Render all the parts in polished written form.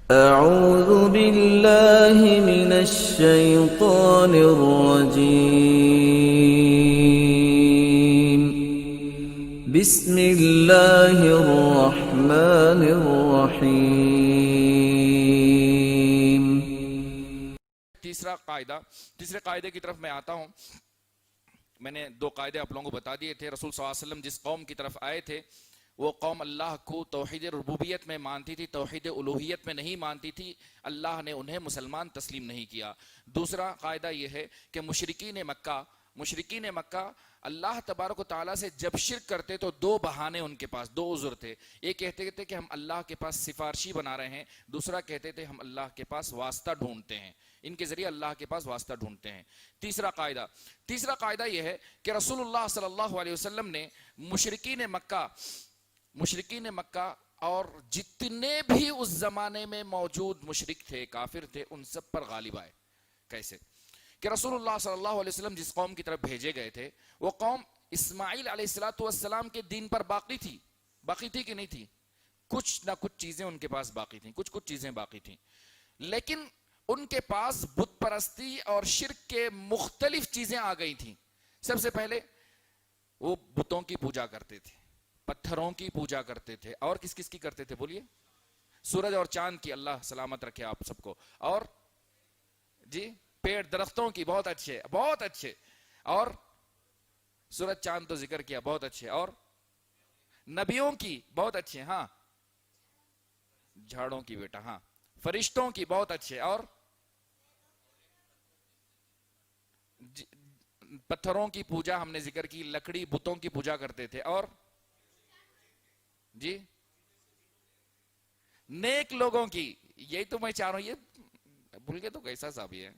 أعوذ بالله من الشيطان الرجيم بسم الله الرحمن الرحيم. تیسرے قاعدے کی طرف میں آتا ہوں. میں نے 2 قاعدے آپ لوگوں کو بتا دیے تھے. رسول صلی اللہ علیہ وسلم جس قوم کی طرف آئے تھے وہ قوم اللہ کو توحید ربوبیت میں مانتی تھی، توحید الوہیت میں نہیں مانتی تھی. اللہ نے انہیں مسلمان تسلیم نہیں کیا. دوسرا قاعدہ یہ ہے کہ مشرکین مکہ اللہ تبارک و تعالیٰ سے جب شرک کرتے تو 2 بہانے ان کے پاس، 2 عذر تھے. ایک کہتے تھے کہ ہم اللہ کے پاس سفارشی بنا رہے ہیں، دوسرا کہتے تھے ہم اللہ کے پاس واسطہ ڈھونڈتے ہیں، ان کے ذریعے اللہ کے پاس واسطہ ڈھونڈتے ہیں. تیسرا قاعدہ یہ ہے کہ رسول اللہ صلی اللہ علیہ وسلم نے مشرکین مکہ اور جتنے بھی اس زمانے میں موجود مشرک تھے، کافر تھے، ان سب پر غالب آئے. کیسے؟ کہ رسول اللہ صلی اللہ علیہ وسلم جس قوم کی طرف بھیجے گئے تھے وہ قوم اسماعیل علیہ السلام کے دین پر باقی تھی کہ نہیں تھی؟ کچھ نہ کچھ چیزیں ان کے پاس باقی تھیں، کچھ چیزیں باقی تھیں، لیکن ان کے پاس بت پرستی اور شرک کے مختلف چیزیں آ گئی تھیں. سب سے پہلے وہ بتوں کی پوجا کرتے تھے، پتھروں کی پوجا کرتے تھے، اور کس کی کرتے تھے بولیے؟ سورج اور چاند کی، اللہ سلامت رکھے آپ سب کو. اور جی پیڑ درختوں کی، بہت اچھے. اور سورج چاند تو ذکر کیا، بہت اچھے. اور نبیوں کی، بہت اچھے. ہاں جھاڑوں کی بیٹا، ہاں فرشتوں کی، بہت اچھے. اور پتھروں کی پوجا ہم نے ذکر کی، لکڑی بتوں کی پوجا کرتے تھے. اور جی نیک لوگوں کی، یہی تو میں چاہ رہا ہوں، یہ بھول گئے تو کیسا صاحب یہ ہے.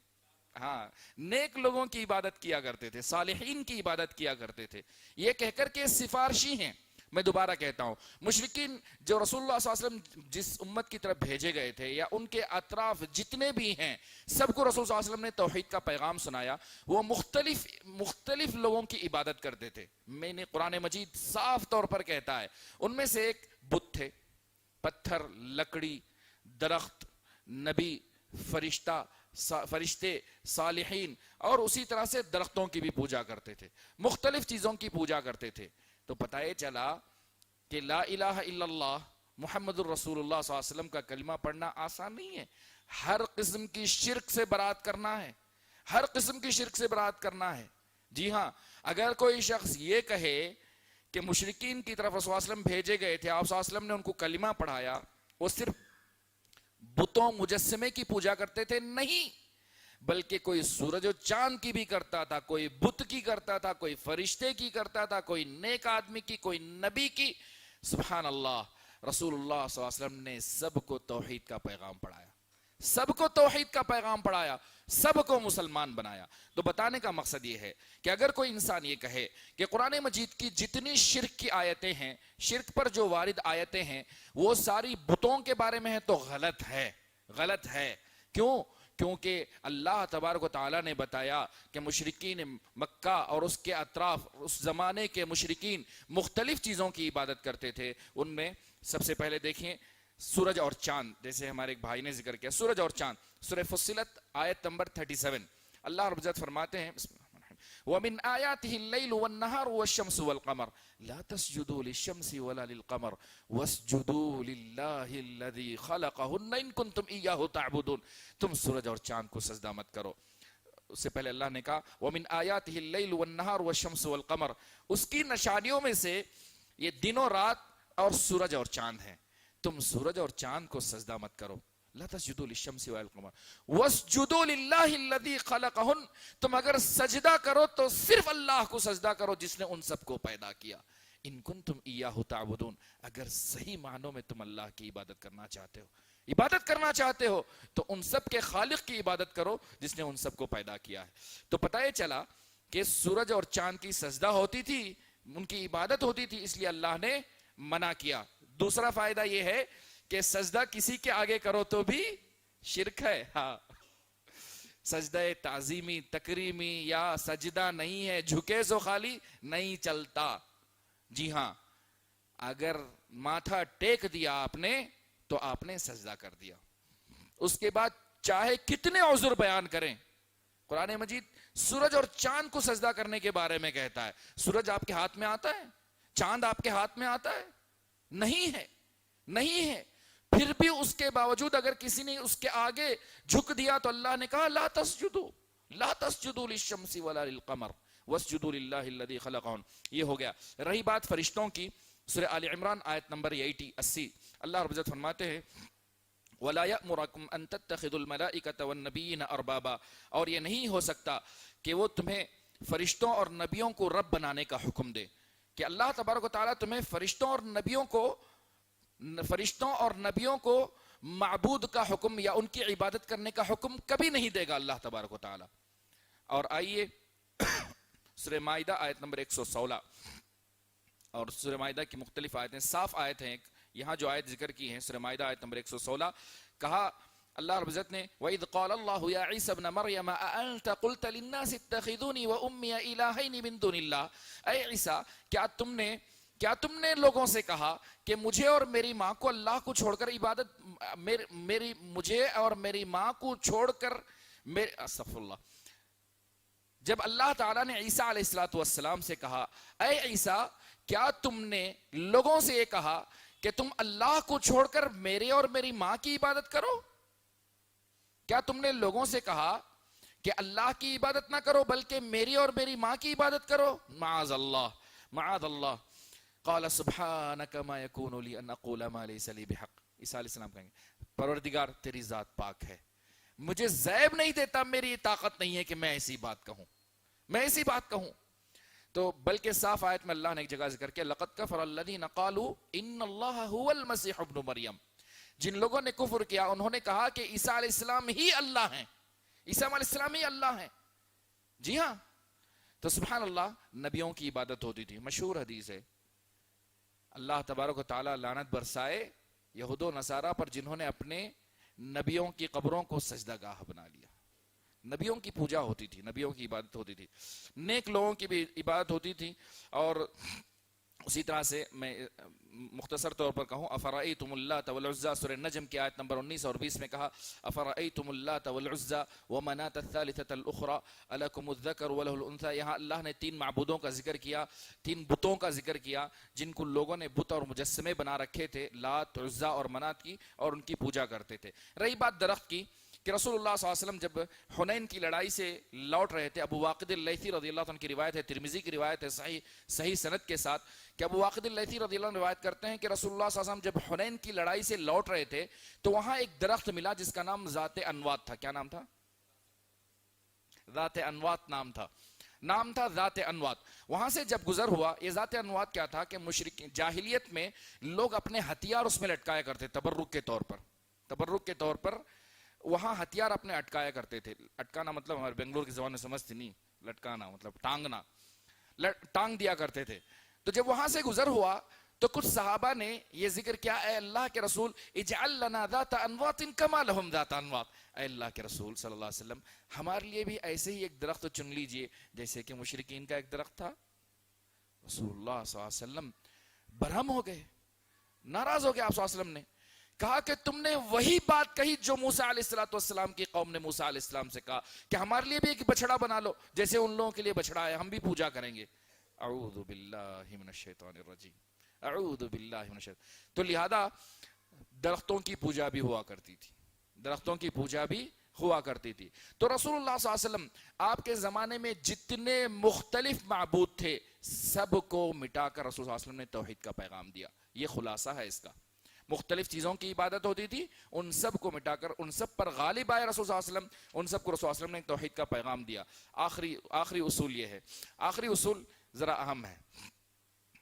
ہاں نیک لوگوں کی عبادت کیا کرتے تھے، صالحین کی عبادت کیا کرتے تھے، یہ کہہ کر کے سفارشی ہیں. میں دوبارہ کہتا ہوں، مشرکین جو رسول اللہ صلی اللہ علیہ وسلم جس امت کی طرف بھیجے گئے تھے یا ان کے اطراف جتنے بھی ہیں، سب کو رسول صلی اللہ علیہ وسلم نے توحید کا پیغام سنایا. وہ مختلف لوگوں کی عبادت کرتے تھے. میں نے قرآن مجید صاف طور پر کہتا ہے ان میں سے ایک بت تھے، پتھر، لکڑی، درخت، نبی، فرشتے، صالحین، اور اسی طرح سے درختوں کی بھی پوجا کرتے تھے، مختلف چیزوں کی پوجا کرتے تھے. تو پتہ یہ چلا کہ لا الہ الا اللہ محمد الرسول اللہ صلی اللہ علیہ وسلم کا کلمہ پڑھنا آسان نہیں ہے. ہر قسم کی شرک سے برات کرنا ہے. جی ہاں، اگر کوئی شخص یہ کہے کہ مشرکین کی طرف رسول اللہ علیہ وسلم بھیجے گئے تھے، آپ صلی اللہ علیہ وسلم نے ان کو کلمہ پڑھایا، وہ صرف بتوں مجسمے کی پوجا کرتے تھے؟ نہیں، بلکہ کوئی سورج و چاند کی بھی کرتا تھا، کوئی بت کی کرتا تھا، کوئی فرشتے کی کرتا تھا، کوئی نیک آدمی کی، کوئی نبی کی. سبحان اللہ. رسول اللہ صلی اللہ علیہ وسلم نے سب کو توحید کا پیغام پڑھایا، سب کو مسلمان بنایا. تو بتانے کا مقصد یہ ہے کہ اگر کوئی انسان یہ کہے کہ قرآن مجید کی جتنی شرک کی آیتیں ہیں، شرک پر جو وارد آیتیں ہیں، وہ ساری بتوں کے بارے میں ہے، تو غلط ہے. کیونکہ اللہ تبارک و تعالیٰ نے بتایا کہ مشرکین مکہ اور اس کے اطراف، اس زمانے کے مشرکین مختلف چیزوں کی عبادت کرتے تھے. ان میں سب سے پہلے دیکھیں سورج اور چاند، جیسے ہمارے ایک بھائی نے ذکر کیا سورج اور چاند. سورہ فصلت آیت نمبر 37 اللہ رب العزت فرماتے ہیں بسم اللہ الرحمن الرحیم وَمِنْ آيَاتِهِ اللَّيْلُ وَالنَّهَارُ وَالشَّمْسُ وَالْقَمَرُ لَا تَسْجُدُوا لِلشَّمْسِ وَلَا لِلْقَمَرِ وَاسْجُدُوا لِلَّهِ الَّذِي خَلَقَهُنَّ إِن كُنتُمْ إِيَّاهُ تَعْبُدُونَ. تم سورج اور چاند کو سجدہ مت کرو. اس سے پہلے اللہ نے کہا وَمِنْ آيَاتِهِ اللَّيْلُ وَالنَّهَارُ وَالشَّمْسُ وَالْقَمَرُ، اس کی نشانیوں میں سے یہ دن و رات اور سورج اور چاند ہیں. تم سورج اور چاند کو سجدہ مت کرو. لا تسجدوا للشمس والقمر واسجدوا للہ الذی خلقہن، تم اگر سجدہ کرو تو صرف اللہ کو سجدہ کرو جس نے ان سب کو پیدا کیا. ان کنتم ایاہ تعبدون، اگر صحیح معنوں میں تم اللہ کی عبادت کرنا چاہتے ہو تو ان سب کے خالق کی عبادت کرو جس نے ان سب کو پیدا کیا ہے. تو پتہ یہ چلا کہ سورج اور چاند کی سجدہ ہوتی تھی، ان کی عبادت ہوتی تھی، اس لیے اللہ نے منع کیا. دوسرا فائدہ یہ ہے کہ سجدہ کسی کے آگے کرو تو بھی شرک ہے. ہاں سجدہ تعظیمی تکریمی یا سجدہ نہیں ہے، جھکے سو خالی نہیں چلتا. جی ہاں، اگر ماتھا ٹیک دیا آپ نے تو آپ نے سجدہ کر دیا. اس کے بعد چاہے کتنے عذر بیان کریں. قرآن مجید سورج اور چاند کو سجدہ کرنے کے بارے میں کہتا ہے. سورج آپ کے ہاتھ میں آتا ہے؟ چاند آپ کے ہاتھ میں آتا ہے؟ نہیں ہے، نہیں ہے. پھر بھی اس کے باوجود اگر کسی نے اس کے آگے جھک دیا تو اللہ نے کہا لا تسجدوا لا تسجدوا للشمس ولا للقمر واسجدوا للہ الذی خلقہن. یہ ہو گیا. رہی بات فرشتوں کی، سورہ آل عمران آیت نمبر 80. اللہ رب العزت فرماتے ہیں وَلَا يَأْمُرَكُمْ أَن تَتَّخِذُوا الْمَلَائِكَةَ وَالنَّبِيِّينَ أَرْبَابًا. اور یہ نہیں ہو سکتا کہ وہ تمہیں فرشتوں اور نبیوں کو رب بنانے کا حکم دے، کہ اللہ تبارک و تعالیٰ تمہیں فرشتوں اور نبیوں کو معبود کا حکم یا ان کی عبادت کرنے کا حکم کبھی نہیں دے گا اللہ تبارک و تعالیٰ. اور آئیے سورہ مائدہ آیت نمبر 116 اور سورہ مائدہ کی مختلف آیتیں، صاف آیت ہیں. یہاں جو آیت ذکر کی ہیں سورہ مائدہ آیت نمبر 116، کہا اللہ رب العزت نے وَإِذْ قَالَ اللَّهُ يَا عِيسَى ابْنَ مَرْيَمَ أَأَنْتَ قُلْتَ لِلنَّاسِ اتَّخِذُونِي وَأُمِّيَ إِلَٰهَيْنِ مِن دُونِ اللَّهِ. اے عیسیٰ کیا تم نے لوگوں سے کہا کہ مجھے اور میری ماں کو اللہ کو چھوڑ کر مجھے اور میری ماں کو چھوڑ کر استغفر اللہ. جب اللہ تعالیٰ نے عیسیٰ علیہ السلام سے کہا اے عیسیٰ کیا تم نے لوگوں سے یہ کہا کہ تم اللہ کو چھوڑ کر میرے اور میری ماں کی عبادت کرو؟ کیا تم نے لوگوں سے کہا کہ اللہ کی عبادت نہ کرو بلکہ میری اور میری ماں کی عبادت کرو؟ معاذ اللہ معاذ اللہ. قال سبحانک ما یکون لی ان اقول ما لیس لی بحق. عیسیٰ علیہ السلام کہیں گے پروردگار تیری ذات پاک ہے، مجھے زیب نہیں دیتا، میری طاقت نہیں ہے کہ میں ایسی بات کہوں. تو بلکہ صاف آیت میں اللہ نے ایک جگہ ذکر کیا لقد کفر الذین قالوا ان اللہ هو المسیح ابن مریم. جن لوگوں نے کفر کیا انہوں نے کہا کہ عیسیٰ علیہ السلام ہی اللہ ہیں، عیسیٰ علیہ السلام ہی اللہ ہیں. جی ہاں. تو سبحان اللہ، نبیوں کی عبادت ہوتی تھی. مشہور حدیث ہے اللہ تبارک و تعالیٰ لعنت برسائے یہود و نصارہ پر جنہوں نے اپنے نبیوں کی قبروں کو سجدہ گاہ بنا لیا. نبیوں کی پوجا ہوتی تھی، نبیوں کی عبادت ہوتی تھی، نیک لوگوں کی بھی عبادت ہوتی تھی. اور اسی طرح سے میں مختصر طور پر کہوں افرأیتم اللات والعزى، سورہ نجم کی آیت نمبر 19 اور 20 میں کہا افرأیتم اللات والعزى ومناة الثالثة الأخرى ألكم الذكر وله الأنثى. یہاں اللہ نے 3 معبودوں کا ذکر کیا، 3 بتوں کا ذکر کیا جن کو لوگوں نے بت اور مجسمے بنا رکھے تھے، لات، عزا اور منات کی، اور ان کی پوجا کرتے تھے. رہی بات درخت کی کہ رسول اللہ صلی اللہ علیہ وسلم جب حنین کی لڑائی سے لوٹ رہے تھے، ابو واقد اللیثی رضی اللہ عنہ کی روایت ہے، ترمذی کی روایت ہے صحیح سند کے ساتھ، کہ ابو واقد اللیثی رضی اللہ عنہ روایت کرتے ہیں کہ رسول اللہ صلی اللہ علیہ وسلم جب حنین کی لڑائی سے لوٹ رہے تھے تو وہاں ایک درخت ملا جس کا نام ذات انوات تھا. کیا نام تھا؟ ذات انوات نام تھا ذات انوات. وہاں سے جب گزر ہوا، یہ ذات انوات کیا تھا کہ مشرک جاہلیت میں لوگ اپنے ہتھیار اس میں لٹکایا کرتے تبرک کے طور پر وہاں ہتھیار اپنے اٹکایا کرتے تھے. اٹکانا مطلب ہمارے بنگلور کی زبان میں سمجھتی نہیں، لٹکانا مطلب ٹانگنا، ٹانگ دیا کرتے تھے. تو جب وہاں سے گزر ہوا تو کچھ صحابہ نے یہ ذکر کیا اے اللہ کے رسول اجعل لنا ذات انوات کما لهم ذات انوات. اے اللہ کے رسول صلی اللہ علیہ وسلم ہمارے لیے بھی ایسے ہی ایک درخت چن لیجئے جیسے کہ مشرکین کا ایک درخت تھا. رسول اللہ صلی اللہ علیہ وسلم برہم ہو گئے، ناراض ہو گئے. آپ صلی اللہ علیہ وسلم نے کہا کہ تم نے وہی بات کہی جو موسیٰ علیہ السلام کی قوم نے موسیٰ علیہ السلام سے کہا کہ ہمارے لیے بھی ایک بچڑا بنا لو جیسے ان لوگوں کے لیے بچڑا ہے، ہم بھی پوجا کریں گے. اعوذ باللہ من الشیطان الرجیم، اعوذ باللہ من الشیطان. تو لہذا درختوں کی پوجا بھی ہوا کرتی تھی. تو رسول اللہ صلی اللہ علیہ وسلم آپ کے زمانے میں جتنے مختلف معبود تھے سب کو مٹا کر رسول اللہ علیہ وسلم نے توحید کا پیغام دیا. یہ خلاصہ ہے اس کا. مختلف چیزوں کی عبادت ہوتی تھی، ان سب کو مٹا کر ان سب پر غالب آئے رسول صلی اللہ علیہ وسلم، ان سب کو رسول اللہ علیہ وسلم نے توحید کا پیغام دیا. آخری اصول یہ ہے، آخری اصول ذرا اہم ہے،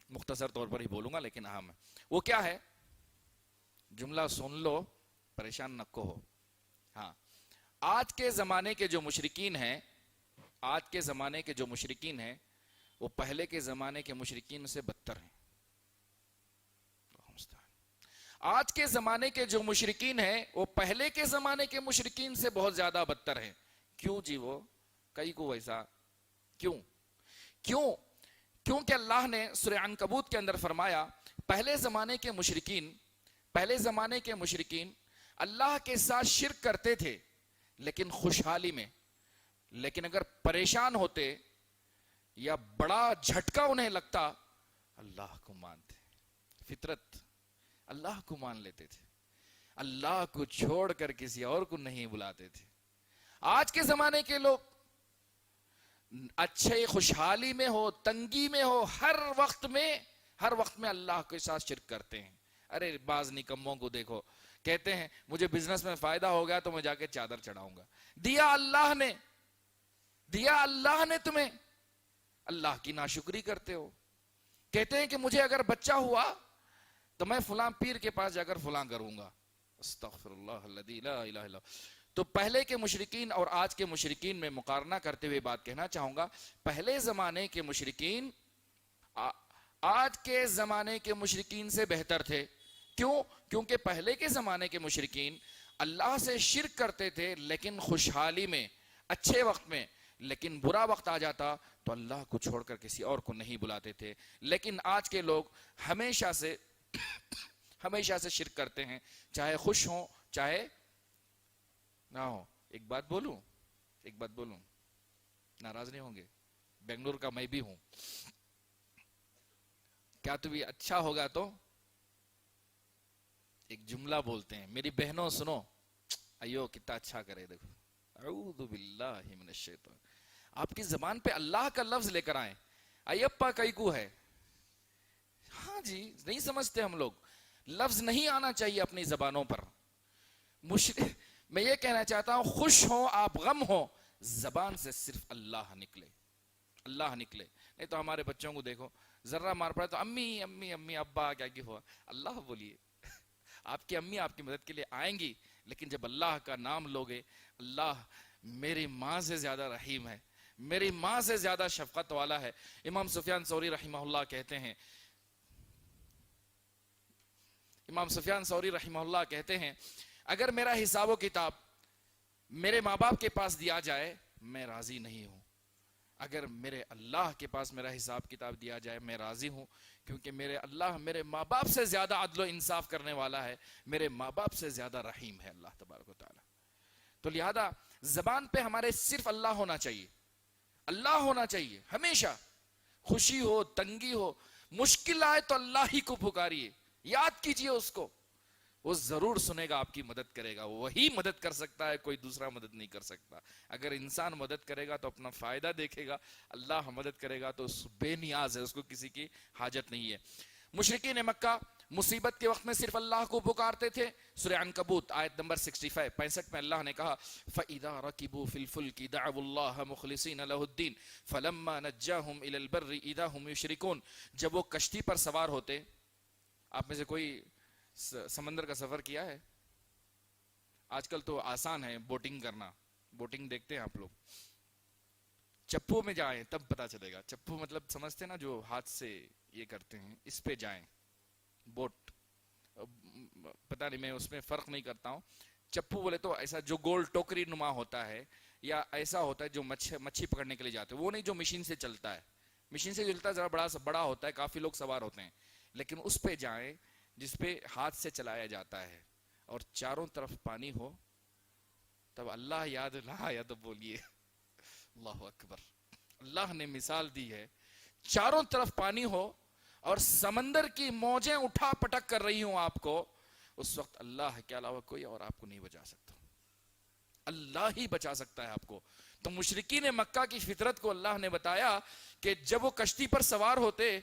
مختصر طور پر ہی بولوں گا لیکن اہم ہے. وہ کیا ہے؟ جملہ سن لو، پریشان نہ ہو. ہاں، آج کے زمانے کے جو مشرکین ہیں وہ پہلے کے زمانے کے مشرکین سے بدتر ہیں. آج کے زمانے کے جو مشرکین ہیں وہ پہلے کے زمانے کے مشرکین سے بہت زیادہ بدتر ہیں. کیوں جی؟ وہ کئی کو ویسا کیونکہ اللہ نے سورہ عنکبوت کے اندر فرمایا پہلے زمانے کے مشرکین اللہ کے ساتھ شرک کرتے تھے لیکن خوشحالی میں، لیکن اگر پریشان ہوتے یا بڑا جھٹکا انہیں لگتا اللہ کو مانتے، فطرت اللہ کو مان لیتے تھے، اللہ کو چھوڑ کر کسی اور کو نہیں بلاتے تھے۔ آج کے زمانے کے لوگ اچھے خوشحالی میں ہو تنگی میں ہو ہر وقت میں اللہ کے ساتھ شرک کرتے ہیں۔ ارے بعض نکموں کو دیکھو، کہتے ہیں مجھے بزنس میں فائدہ ہو گیا تو میں جا کے چادر چڑھاؤں گا، دیا اللہ نے تمہیں، اللہ کی ناشکری کرتے ہو۔ کہتے ہیں کہ مجھے اگر بچہ ہوا تو میں فلاں پیر کے پاس جا کر فلاں کروں گا، استغفر اللہ الذی لا الہ الا ہو۔ تو پہلے کے مشرکین اور آج کے مشرکین میں مقارنہ کرتے ہوئے بات کہنا چاہوں گا، پہلے زمانے کے مشرکین آج کے زمانے کے مشرکین سے بہتر تھے۔ کیوں؟ کیونکہ پہلے کے زمانے کے مشرکین اللہ سے شرک کرتے تھے لیکن خوشحالی میں، اچھے وقت میں، لیکن برا وقت آ جاتا تو اللہ کو چھوڑ کر کسی اور کو نہیں بلاتے تھے۔ لیکن آج کے لوگ ہمیشہ سے شرک کرتے ہیں، چاہے خوش ہوں چاہے نہ ہو۔ ایک بات بولوں، ناراض نہیں ہوں گے، بنگلور کا میں بھی ہوں، کیا تو بھی اچھا ہوگا تو ایک جملہ بولتے ہیں، میری بہنوں سنو، ایو کتنا اچھا کرے، دیکھو اعوذ باللہ من الشیطان، آپ کی زبان پہ اللہ کا لفظ لے کر آئیں، ایپا کئی کو ہے، ہاں جی نہیں سمجھتے ہم لوگ، لفظ نہیں آنا چاہیے اپنی زبانوں پر۔ میں یہ کہنا چاہتا ہوں، خوش ہوں آپ غم ہوں، زبان سے صرف اللہ نکلے، نہیں تو ہمارے بچوں کو دیکھو، ذرہ مار پڑا تو امی امی امی ابا کیا ہوا، اللہ بولیے، آپ کی امی آپ کی مدد کے لیے آئیں گی، لیکن جب اللہ کا نام لوگے، اللہ میری ماں سے زیادہ رحیم ہے، میری ماں سے زیادہ شفقت والا ہے۔ امام سفیان ثوری رحمہ اللہ کہتے ہیں اگر میرا حساب و کتاب میرے ماں باپ کے پاس دیا جائے میں راضی نہیں ہوں، اگر میرے اللہ کے پاس میرا حساب کتاب دیا جائے میں راضی ہوں، کیونکہ میرے اللہ میرے ماں باپ سے زیادہ عدل و انصاف کرنے والا ہے، میرے ماں باپ سے زیادہ رحیم ہے اللہ تبارک و تعالی۔ تو لہذا زبان پہ ہمارے صرف اللہ ہونا چاہیے ہمیشہ، خوشی ہو تنگی ہو مشکل آئے تو اللہ ہی کو پکاریے، یاد کیجئے اس کو، وہ ضرور سنے گا، آپ کی مدد کرے گا، وہی مدد کر سکتا ہے، کوئی دوسرا مدد نہیں کر سکتا۔ اگر انسان مدد کرے گا تو اپنا فائدہ دیکھے گا، اللہ مدد کرے گا تو بے نیاز ہے، اس کو کسی کی حاجت نہیں ہے۔ مشرکین مکہ مصیبت کے وقت میں صرف اللہ کو پکارتے تھے۔ سورہ عنکبوت آیت نمبر 65 میں اللہ نے کہا فَإِذَا رَكِبُوا فِي الْفُلْكِ دَعَوُا اللَّهَ مُخْلِصِينَ لَهُ الدِّينَ فَلَمَّا نَجَّاهُمْ إِلَى الْبَرِّ إِذَا هُمْ يُشْرِكُونَ۔ جب وہ کشتی پر سوار ہوتے، آپ میں سے کوئی سمندر کا سفر کیا ہے؟ آج کل تو آسان ہے بوٹنگ کرنا، بوٹنگ دیکھتے ہیں آپ لوگ، چپو میں جائیں تب پتا چلے گا، چپو مطلب سمجھتے ہیں نا، جو ہاتھ سے یہ کرتے ہیں، اس پہ جائیں، بوٹ، پتہ نہیں میں اس میں فرق نہیں کرتا ہوں، چپو بولے تو ایسا جو گول ٹوکری نما ہوتا ہے، یا ایسا ہوتا ہے جو مچھی پکڑنے کے لیے جاتے ہیں، وہ نہیں جو مشین سے چلتا ہے، مشین سے چلتا ہے ذرا بڑا ہوتا ہے، کافی لوگ سوار ہوتے ہیں، لیکن اس پہ جائیں جس پہ ہاتھ سے چلایا جاتا ہے اور چاروں طرف پانی ہو، تب اللہ یاد نہ یا تو بولیے اللہ اکبر۔ اللہ نے مثال دی ہے، چاروں طرف پانی ہو اور سمندر کی موجیں اٹھا پٹک کر رہی ہوں آپ کو، اس وقت اللہ کے علاوہ کوئی اور آپ کو نہیں بچا سکتا، اللہ ہی بچا سکتا ہے آپ کو۔ تو مشرکین مکہ کی فطرت کو اللہ نے بتایا کہ جب وہ کشتی پر سوار ہوتے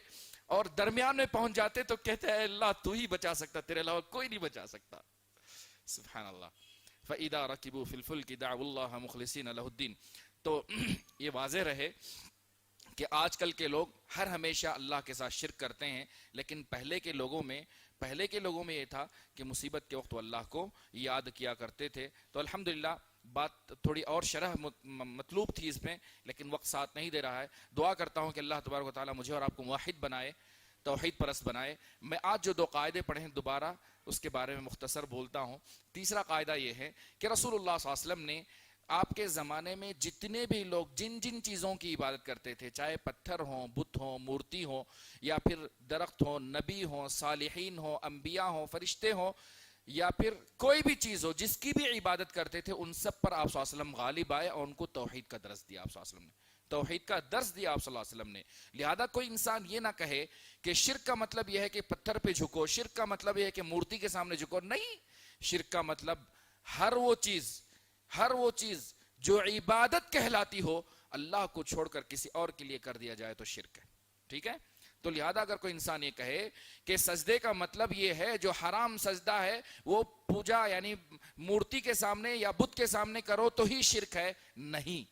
اور درمیان میں پہنچ جاتے تو کہتے ہیں اللہ تو ہی بچا سکتا، تیرے علاوہ کوئی نہیں بچا سکتا، سبحان اللہ۔ فَإِذَا رَكِبُوا فِي الْفُلْكِ دَعَوُا اللَّهَ مُخْلِصِينَ لَهُ الدِّينَ۔ تو یہ واضح رہے کہ آج کل کے لوگ ہر ہمیشہ اللہ کے ساتھ شرک کرتے ہیں، لیکن پہلے کے لوگوں میں یہ تھا کہ مصیبت کے وقت وہ اللہ کو یاد کیا کرتے تھے۔ تو الحمدللہ بات تھوڑی اور شرح مطلوب تھی اس میں، لیکن وقت ساتھ نہیں دے رہا ہے۔ دعا کرتا ہوں کہ اللہ تبارک و تعالیٰ مجھے اور آپ کو موحد بنائے، توحید پرست بنائے۔ میں آج جو 2 قاعدے پڑھے ہیں دوبارہ اس کے بارے میں مختصر بولتا ہوں۔ تیسرا قاعدہ یہ ہے کہ رسول اللہ صلی اللہ علیہ وسلم نے آپ کے زمانے میں جتنے بھی لوگ جن جن چیزوں کی عبادت کرتے تھے، چاہے پتھر ہوں، بت ہوں، مورتی ہوں، یا پھر درخت ہوں، نبی ہوں، صالحین ہوں، انبیاء ہوں، فرشتے ہوں، یا پھر کوئی بھی چیز ہو جس کی بھی عبادت کرتے تھے، ان سب پر آپ صلی اللہ علیہ وسلم غالب آئے اور ان کو توحید کا درس دیا آپ صلی اللہ علیہ وسلم نے، توحید کا درس دیا آپ صلی اللہ علیہ وسلم نے۔ لہذا کوئی انسان یہ نہ کہے کہ شرک کا مطلب یہ ہے کہ پتھر پہ جھکو، شرک کا مطلب یہ ہے کہ مورتی کے سامنے جھکو، نہیں، شرک کا مطلب ہر وہ چیز جو عبادت کہلاتی ہو، اللہ کو چھوڑ کر کسی اور کے لیے کر دیا جائے تو شرک ہے، ٹھیک ہے؟ تو لہذا اگر کوئی انسان یہ کہے کہ سجدے کا مطلب یہ ہے جو حرام سجدہ ہے وہ پوجا یعنی مورتی کے سامنے یا بت کے سامنے کرو تو ہی شرک ہے، نہیں،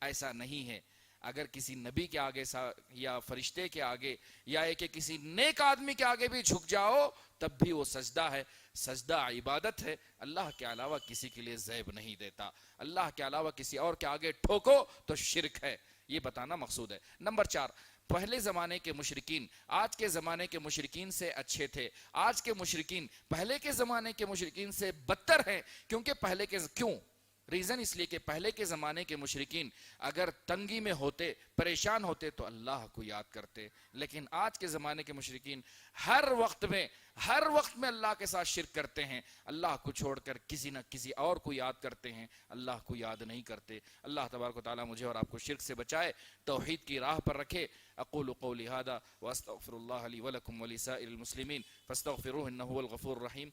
ایسا نہیں ہے۔ اگر کسی نبی کے آگے یا فرشتے کے آگے یا کہ کسی نیک آدمی کے آگے بھی جھک جاؤ تب بھی وہ سجدہ ہے، سجدہ عبادت ہے، اللہ کے علاوہ کسی کے لیے زیب نہیں دیتا، اللہ کے علاوہ کسی اور کے آگے ٹھوکو تو شرک ہے، یہ بتانا مقصود ہے۔ نمبر 4، پہلے زمانے کے مشرکین آج کے زمانے کے مشرکین سے اچھے تھے، آج کے مشرکین پہلے کے زمانے کے مشرکین سے بدتر ہیں، کیوں؟ ریزن اس لیے کہ پہلے کے زمانے کے مشرکین اگر تنگی میں ہوتے، پریشان ہوتے تو اللہ کو یاد کرتے، لیکن آج کے زمانے کے مشرکین ہر وقت میں اللہ کے ساتھ شرک کرتے ہیں، اللہ کو چھوڑ کر کسی نہ کسی اور کو یاد کرتے ہیں، اللہ کو یاد نہیں کرتے۔ اللہ تبارک و تعالی مجھے اور آپ کو شرک سے بچائے، توحید کی راہ پر رکھے۔ اقول قولی ھذا واستغفر اللہ لی ولکم ولسائر المسلمین فاستغفروہ انہ هو الغفور الرحیم۔